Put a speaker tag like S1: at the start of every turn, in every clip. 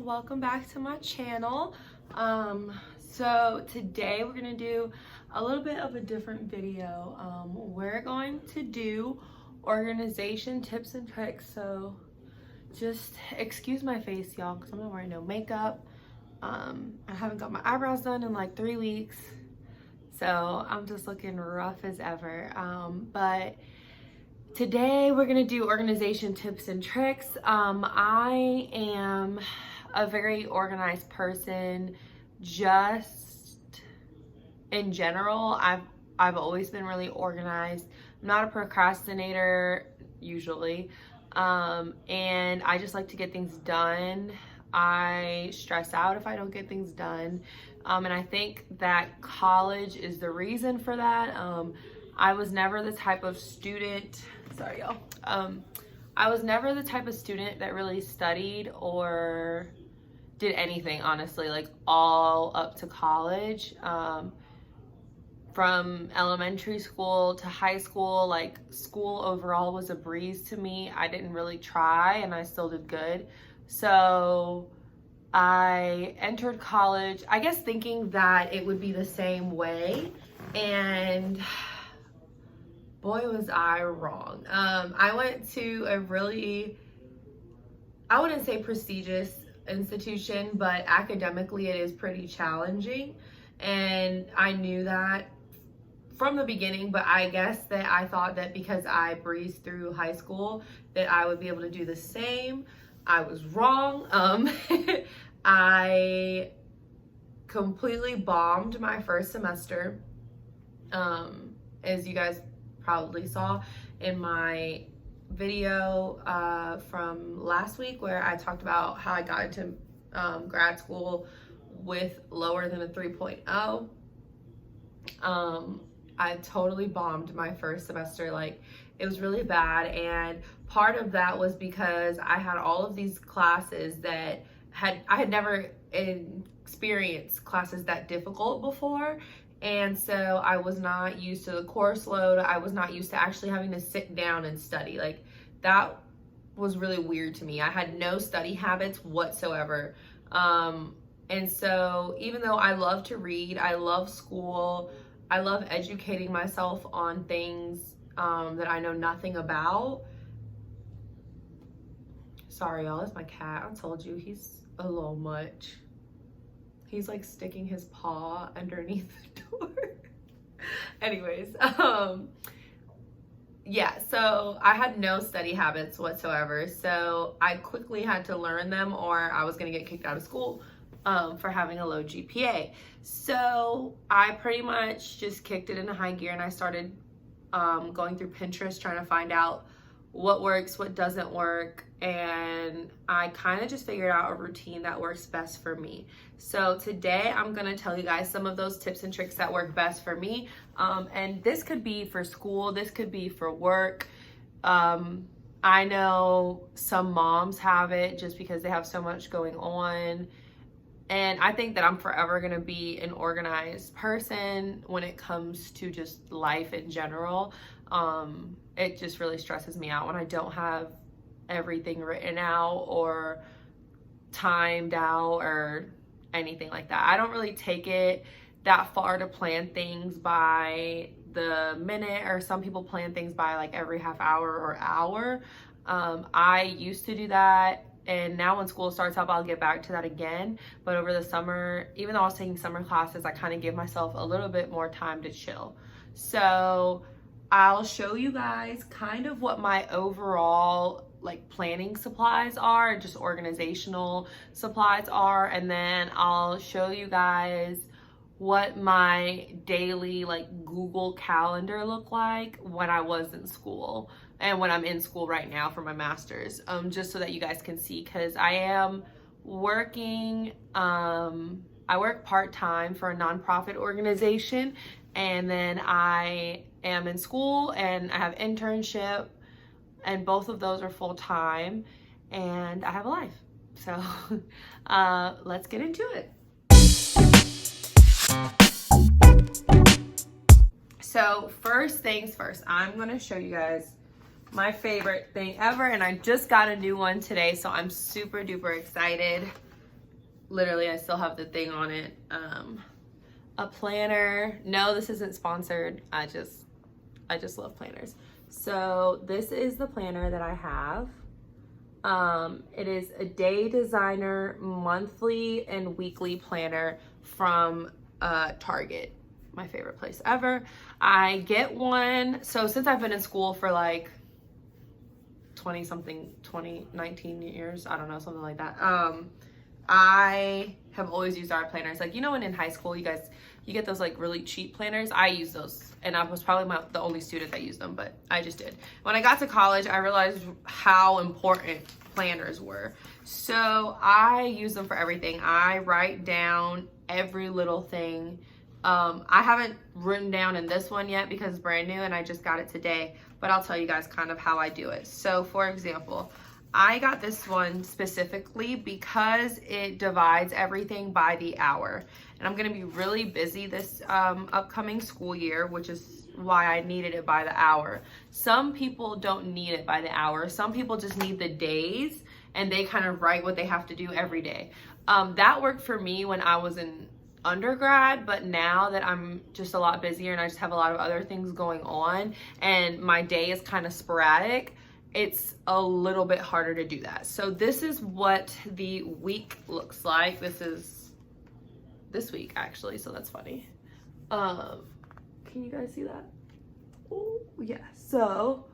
S1: welcome back to my channel. So today we're gonna do a little bit of a different video. We're going to do organization tips and tricks. So just excuse my face, y'all, because I'm not wearing no makeup. I haven't got my eyebrows done in like 3 weeks, so I'm just looking rough as ever. But today we're gonna do organization tips and tricks. I am a very organized person. Just in general, I've always been really organized. I'm not a procrastinator usually, and I just like to get things done. I stress out if I don't get things done, and I think that college is the reason for that. I was never the type of student, sorry y'all, I was never the type of student that really studied or did anything, honestly, like all up to college. From elementary school to high school, like school overall was a breeze to me. I didn't really try and I still did good. So I entered college, I guess thinking that it would be the same way, and boy was I wrong. I went to a really, I wouldn't say prestigious institution, but academically it is pretty challenging, and I knew that from the beginning. But I guess that I thought that because I breezed through high school that I would be able to do the same. I was wrong. I completely bombed my first semester, as you guys probably saw in my video from last week, where I talked about how I got into grad school with lower than a 3.0. I totally bombed my first semester. Like, it was really bad, and part of that was because I had all of these classes that I had never experienced classes that difficult before. And so I was not used to the course load. I was not used to actually having to sit down and study. Like, that was really weird to me. I had no study habits whatsoever. And so even though I love to read, I love school, I love educating myself on things that I know nothing about. Sorry, y'all, it's my cat. I told you, he's a little much. He's like sticking his paw underneath the door. Anyways, yeah, so I had no study habits whatsoever. So I quickly had to learn them, or I was gonna get kicked out of school for having a low GPA. So I pretty much just kicked it into high gear, and I started going through Pinterest, trying to find out what works, what doesn't work, and I kind of just figured out a routine that works best for me. So today I'm gonna tell you guys some of those tips and tricks that work best for me, and this could be for school, this could be for work. I know some moms have it just because they have so much going on, and I think that I'm forever gonna be an organized person when it comes to just life in general. It just really stresses me out when I don't have everything written out or timed out or anything like that. I don't really take it that far to plan things by the minute, or some people plan things by like every half hour or hour. I used to do that, and now when school starts up, I'll get back to that again. But over the summer, even though I was taking summer classes, I kind of give myself a little bit more time to chill. So I'll show you guys kind of what my overall like planning supplies are, just organizational supplies are, and then I'll show you guys what my daily like Google Calendar looked like when I was in school and when I'm in school right now for my master's, just so that you guys can see, because I am working, I work part-time for a nonprofit organization, and then I am in school and I have internship, and both of those are full-time, and I have a life. So let's get into it. So first things first, I'm gonna show you guys my favorite thing ever, and I just got a new one today, so I'm super duper excited. literally I still have the thing on it. A planner. No, this isn't sponsored. I just love planners. So this is the planner that I have. It is a Day Designer monthly and weekly planner from Target, my favorite place ever. I get one, so since I've been in school for like 19 years, I don't know, something like that. I have always used our planners. Like, you know, when in high school, you get those like really cheap planners. I use those, and I was probably the only student that used them, but I just did. When I got to college, I realized how important planners were. So I use them for everything. I write down every little thing. I haven't written down in this one yet because it's brand new and I just got it today, but I'll tell you guys kind of how I do it. So for example, I got this one specifically because it divides everything by the hour. And I'm gonna be really busy this upcoming school year, which is why I needed it by the hour. Some people don't need it by the hour. Some people just need the days and they kind of write what they have to do every day. That worked for me when I was in undergrad, but now that I'm just a lot busier and I just have a lot of other things going on and my day is kind of sporadic, it's a little bit harder to do that. So this is what the week looks like. This is this week actually, so that's funny. Can you guys see that? Oh yeah. So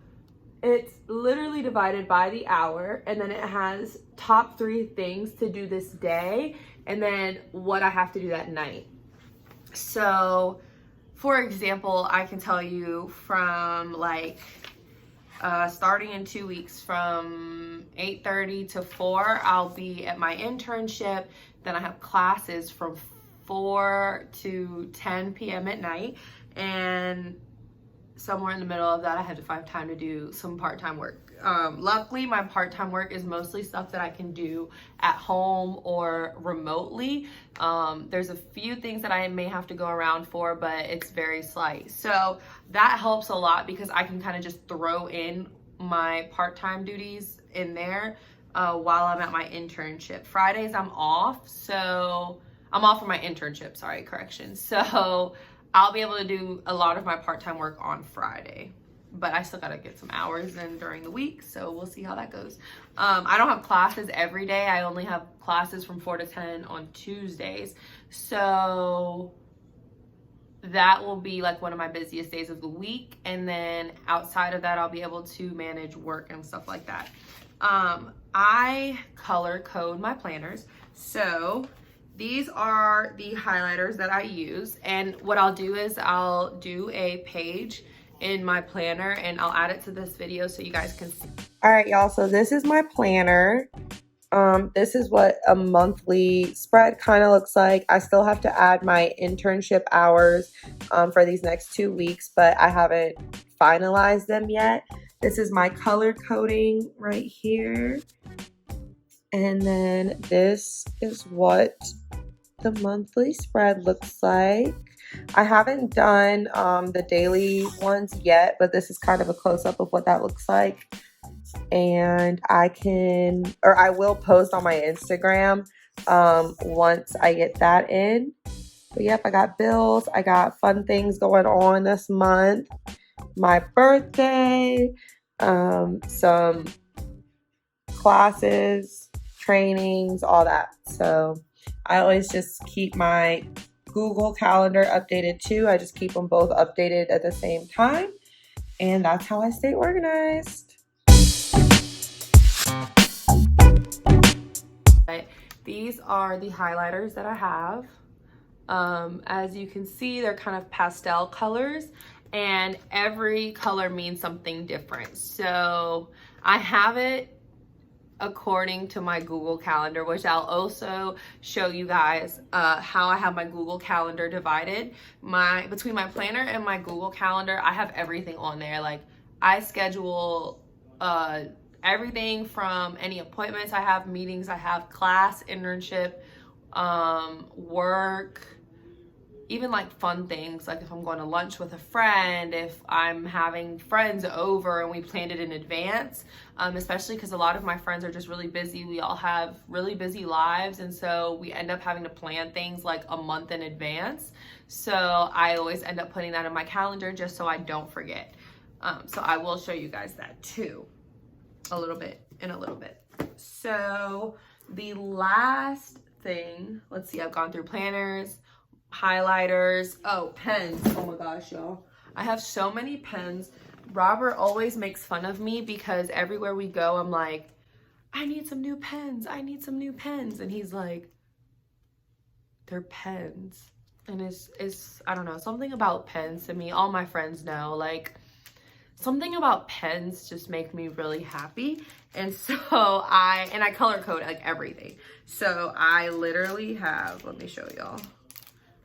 S1: it's literally divided by the hour, and then it has top 3 things to do this day and then what I have to do that night. So for example, I can tell you from like starting in 2 weeks from 8:30 to 4, I'll be at my internship. Then I have classes from 4 to 10 p.m. at night, and somewhere in the middle of that I had to find time to do some part-time work. Luckily my part-time work is mostly stuff that I can do at home or remotely. There's a few things that I may have to go around for, but it's very slight. So that helps a lot because I can kind of just throw in my part-time duties in there while I'm at my internship. Fridays I'm off, so I'm off for my internship, sorry, correction. So I'll be able to do a lot of my part-time work on Friday, but I still gotta get some hours in during the week, so we'll see how that goes. I don't have classes every day. I only have classes from 4 to 10 on Tuesdays. So that will be like one of my busiest days of the week. And then outside of that, I'll be able to manage work and stuff like that. I color code my planners. So these are the highlighters that I use, and what I'll do is I'll do a page in my planner and I'll add it to this video so you guys can see. All right, y'all, so this is my planner. This is what a monthly spread kind of looks like. I still have to add my internship hours for these next 2 weeks, but I haven't finalized them yet. This is my color coding right here. And then this is what the monthly spread looks like. I haven't done the daily ones yet, but this is kind of a close-up of what that looks like. And I will post on my Instagram once I get that in. But yep, I got bills. I got fun things going on this month. My birthday, some classes, trainings, all that. So I always just keep my Google Calendar updated too. I just keep them both updated at the same time. And that's how I stay organized. These are the highlighters that I have. As you can see, they're kind of pastel colors, and every color means something different. So I have it according to my Google Calendar, which I'll also show you guys how I have my Google Calendar divided. Between my planner and my Google Calendar, I have everything on there. Like, I schedule everything from any appointments I have, meetings I have, class, internship, work, even like fun things, like if I'm going to lunch with a friend, if I'm having friends over and we planned it in advance, especially because a lot of my friends are just really busy. We all have really busy lives, and so we end up having to plan things like a month in advance. So I always end up putting that in my calendar just so I don't forget. So I will show you guys that too in a little bit. So the last thing, let's see, I've gone through planners, highlighters, oh, pens. Oh my gosh, y'all. I have so many pens. Robert always makes fun of me because everywhere we go, I'm like, I need some new pens. I need some new pens. And he's like, they're pens. And it's I don't know, something about pens to me, all my friends know, like, something about pens just make me really happy. And so I color code like everything. So I literally have, let me show y'all.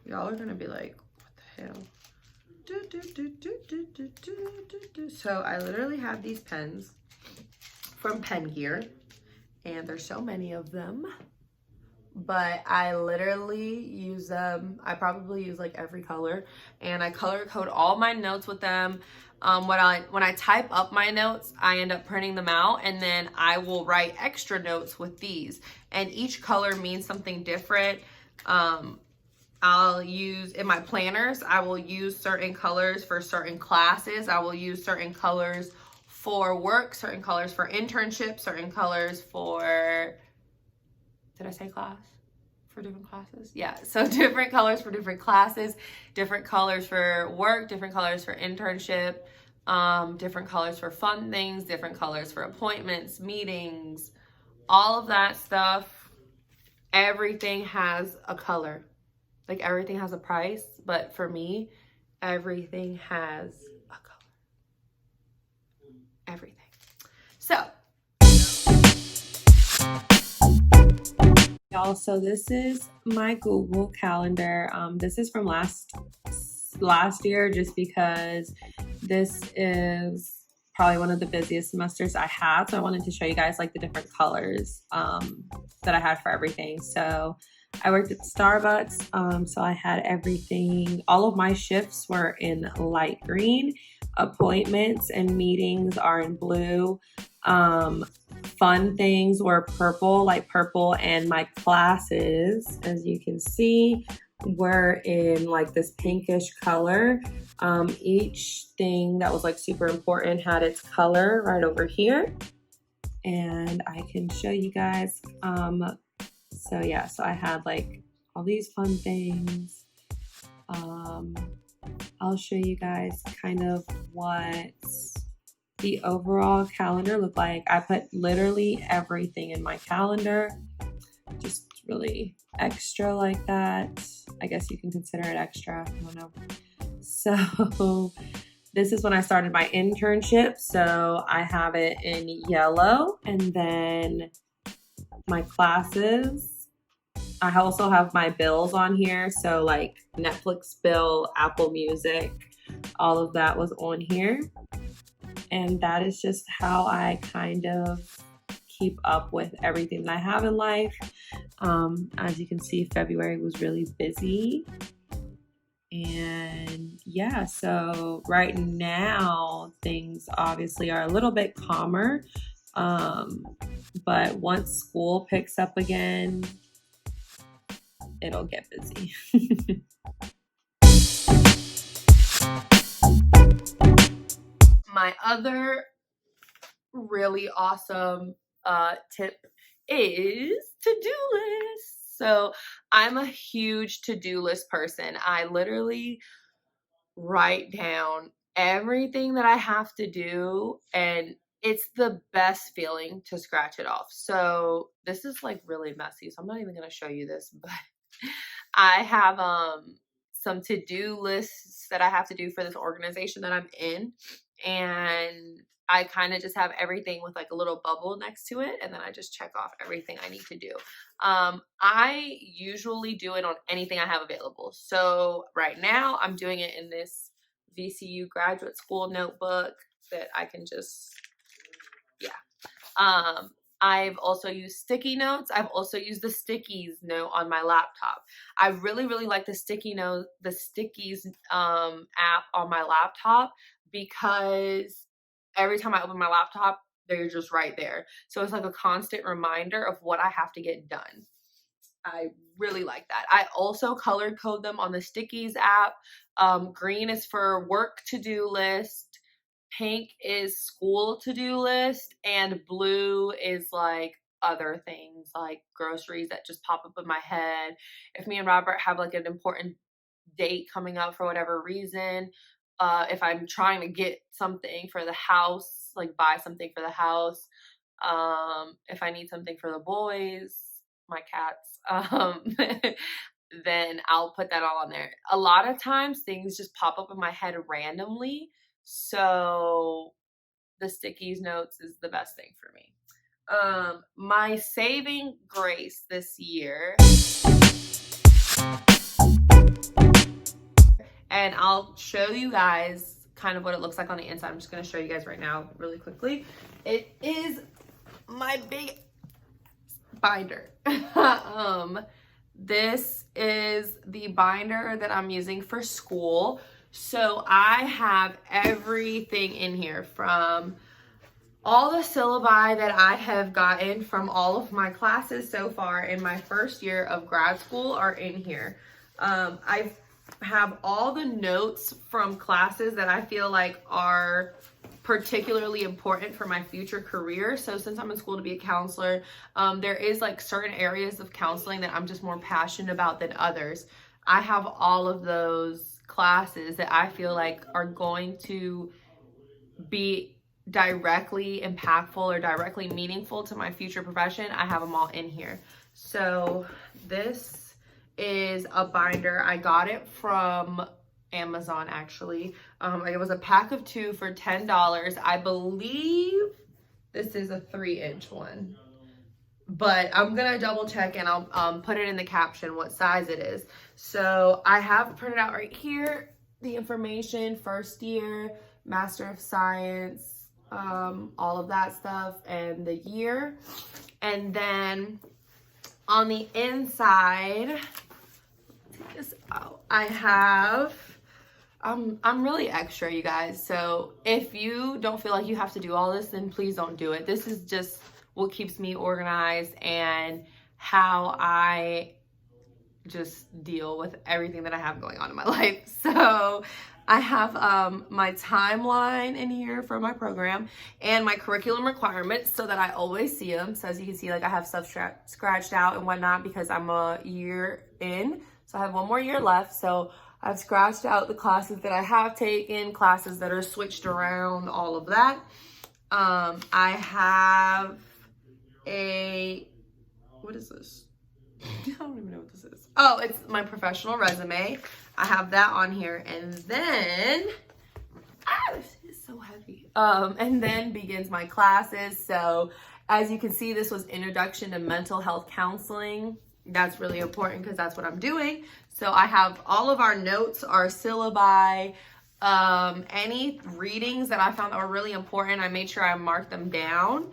S1: Y'all are gonna be like, what the hell? So I literally have these pens from Pen Gear, and there's so many of them, but I literally use them. I probably use like every color, and I color code all my notes with them. When I type up my notes, I end up printing them out, and then I will write extra notes with these, and each color means something different. I'll use in my planners, I will use certain colors for certain classes. I will use certain colors for work, certain colors for internships, certain colors for, did I say class? For different classes? Yeah, so different colors for different classes, different colors for work, different colors for internship, different colors for fun things, different colors for appointments, meetings, all of that stuff. Everything has a color. Like everything has a price, but for me, everything has a color. Everything. So, y'all, so this is my Google Calendar. This is from last year, just because this is probably one of the busiest semesters I had. So I wanted to show you guys like the different colors that I had for everything. So I worked at Starbucks, so I had everything. All of my shifts were in light green. Appointments and meetings are in blue. Fun things were purple, light purple, and my classes, as you can see, were in like this pinkish color. Each thing that was like super important had its color right over here, and I can show you guys. So yeah, so I had like all these fun things. I'll show you guys kind of what the overall calendar looked like. I put literally everything in my calendar, just really extra like that. I guess you can consider it extra, I don't know. So this is when I started my internship. So I have it in yellow, and then my classes. I also have my bills on here. So like Netflix bill, Apple Music, all of that was on here. And that is just how I kind of keep up with everything that I have in life. As you can see, February was really busy. And yeah, so right now things obviously are a little bit calmer. But once school picks up again, it'll get busy. My other really awesome tip is to-do lists. So I'm a huge to-do list person. I literally write down everything that I have to do, and it's the best feeling to scratch it off. So this is like really messy, so I'm not even gonna show you this, but I have some to-do lists that I have to do for this organization that I'm in, and I kind of just have everything with like a little bubble next to it, and then I just check off everything I need to do. I usually do it on anything I have available. So right now I'm doing it in this VCU graduate school notebook that I can just, yeah. I've also used sticky notes. I've also used the stickies note on my laptop. I really like the stickies app on my laptop, because every time I open my laptop, they're just right there. So it's like a constant reminder of what I have to get done. I really like that. I also color code them on the Stickies app. Green is for work to-do list. Pink is school to-do list. And blue is like other things, like groceries that just pop up in my head. If me and Robert have like an important date coming up for whatever reason, if I'm trying to get something for the house, like buy something for the house, if I need something for the boys, my cats, then I'll put that all on there. A lot of times things just pop up in my head randomly, so the stickies notes is the best thing for me. My saving grace this year, and I'll show you guys kind of what it looks like on the inside. I'm just going to show you guys right now really quickly. It is my big binder. This is the binder that I'm using for school. So I have everything in here, from all the syllabi that I have gotten from all of my classes so far in my first year of grad school are in here. I have all the notes from classes that I feel like are particularly important for my future career. So since I'm in school to be a counselor, there is like certain areas of counseling that I'm just more passionate about than others. I have all of those classes that I feel like are going to be directly impactful or directly meaningful to my future profession. I have them all in here. So this is a binder. I got it from Amazon, actually. It was a pack of 2 for $10. I believe this is a 3-inch one, but I'm gonna double check, and I'll put it in the caption what size it is. So I have printed out right here the information, first year, Master of Science, all of that stuff, and the year. And then on the inside, take this out, I have, I'm really extra, you guys. So if you don't feel like you have to do all this, then please don't do it. This is just what keeps me organized and how I just deal with everything that I have going on in my life. So I have my timeline in here for my program and my curriculum requirements so that I always see them. So as you can see, like I have stuff scratched out and whatnot because I'm a year in. So I have one more year left. So I've scratched out the classes that I have taken, classes that are switched around, all of that. I have what is this? I don't even know what this is. Oh, it's my professional resume. I have that on here. And then, this is so heavy. And then begins my classes. So as you can see, this was Introduction to Mental Health Counseling. That's really important because that's what I'm doing. So I have all of our notes, our syllabi, any readings that I found that were really important. I made sure I marked them down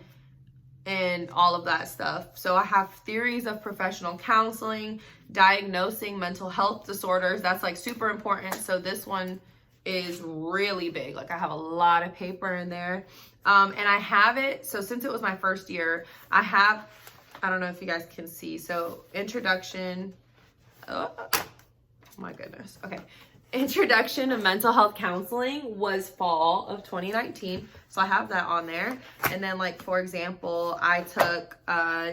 S1: and all of that stuff. So I have theories of professional counseling, diagnosing mental health disorders. That's like super important. So this one is really big. Like I have a lot of paper in there. And I have it, so since it was my first year, I don't know if you guys can see. So introduction, oh my goodness. Okay. Introduction to Mental Health Counseling was fall of 2019. So I have that on there. And then like, for example, I took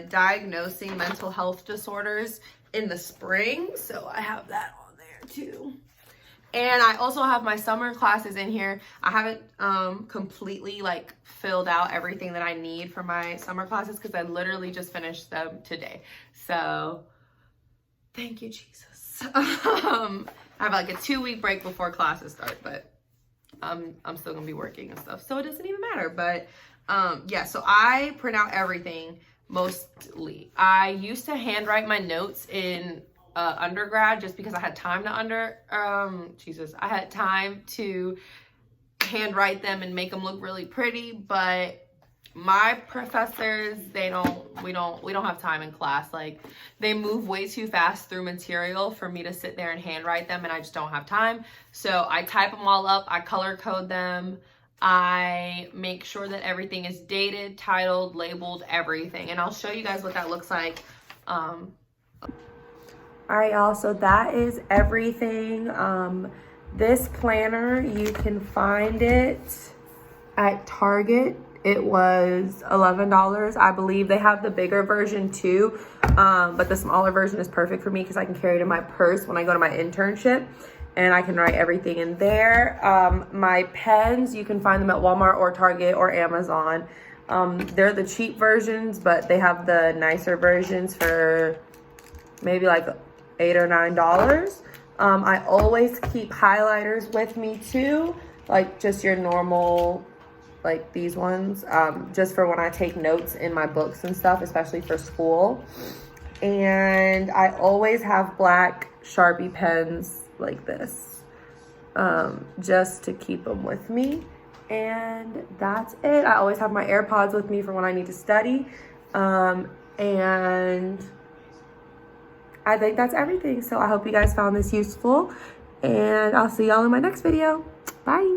S1: diagnosing mental health disorders in the spring. So I have that on there too. And I also have my summer classes in here. I haven't completely like filled out everything that I need for my summer classes because I literally just finished them today. So thank you, Jesus. I have like a 2-week break before classes start, but I'm still gonna be working and stuff, so it doesn't even matter. But yeah, so I print out everything mostly. I used to handwrite my notes in undergrad just because I had time to I had time to handwrite them and make them look really pretty, but my professors, we don't have time in class. Like, they move way too fast through material for me to sit there and handwrite them, and I just don't have time. So I type them all up, I color code them, I make sure that everything is dated, titled, labeled, everything. And I'll show you guys what that looks like. All right, y'all, so that is everything. This planner, you can find it at Target. It was $11, I believe. They have the bigger version too, but the smaller version is perfect for me because I can carry it in my purse when I go to my internship, and I can write everything in there. My pens, you can find them at Walmart or Target or Amazon. They're the cheap versions, but they have the nicer versions for maybe like $8 or $9. I always keep highlighters with me too, like just your normal, like these ones, just for when I take notes in my books and stuff, especially for school. And I always have black Sharpie pens like this, just to keep them with me. And that's it. I always have my AirPods with me for when I need to study. And I think that's everything. So I hope you guys found this useful, and I'll see y'all in my next video. Bye.